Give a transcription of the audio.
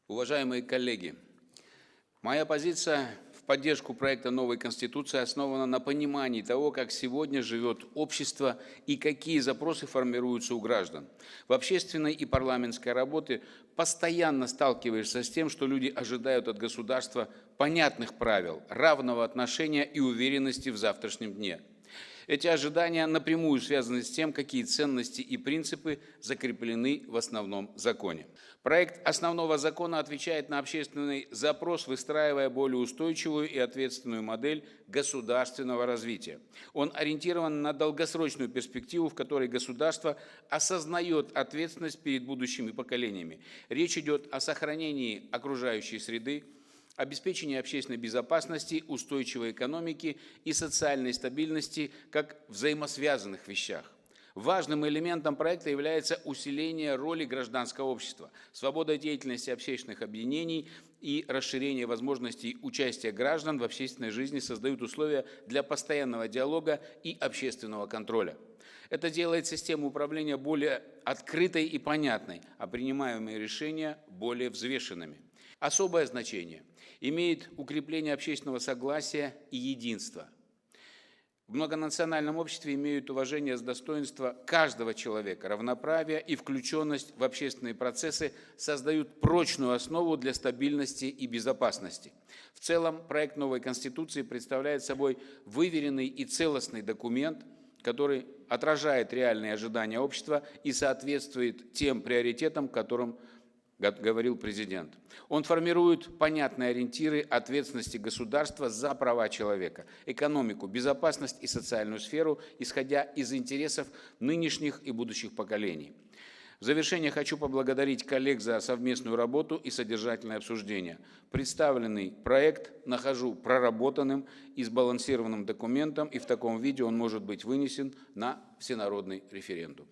Уважаемые коллеги, моя позиция в поддержку проекта новой Конституции основана на понимании того, как сегодня живет общество и какие запросы формируются у граждан. В общественной и парламентской работе постоянно сталкиваешься с тем, что люди ожидают от государства понятных правил, равного отношения и уверенности в завтрашнем дне. Эти ожидания напрямую связаны с тем, какие ценности и принципы закреплены в основном законе. Проект основного закона отвечает на общественный запрос, выстраивая более устойчивую и ответственную модель государственного развития. Он ориентирован на долгосрочную перспективу, в которой государство осознает ответственность перед будущими поколениями. Речь идет о сохранении окружающей среды, обеспечение общественной безопасности, устойчивой экономики и социальной стабильности как взаимосвязанных вещах. Важным элементом проекта является усиление роли гражданского общества, свобода деятельности общественных объединений и расширение возможностей участия граждан в общественной жизни создают условия для постоянного диалога и общественного контроля. Это делает систему управления более открытой и понятной, а принимаемые решения более взвешенными. Особое значение имеет укрепление общественного согласия и единства. В многонациональном обществе имеют уважение за достоинство каждого человека, равноправие и включенность в общественные процессы создают прочную основу для стабильности и безопасности. В целом, проект новой Конституции представляет собой выверенный и целостный документ, который отражает реальные ожидания общества и соответствует тем приоритетам, которым говорил президент. Он формирует понятные ориентиры ответственности государства за права человека, экономику, безопасность и социальную сферу, исходя из интересов нынешних и будущих поколений. В завершение хочу поблагодарить коллег за совместную работу и содержательное обсуждение. Представленный проект нахожу проработанным и сбалансированным документом, и в таком виде он может быть вынесен на всенародный референдум.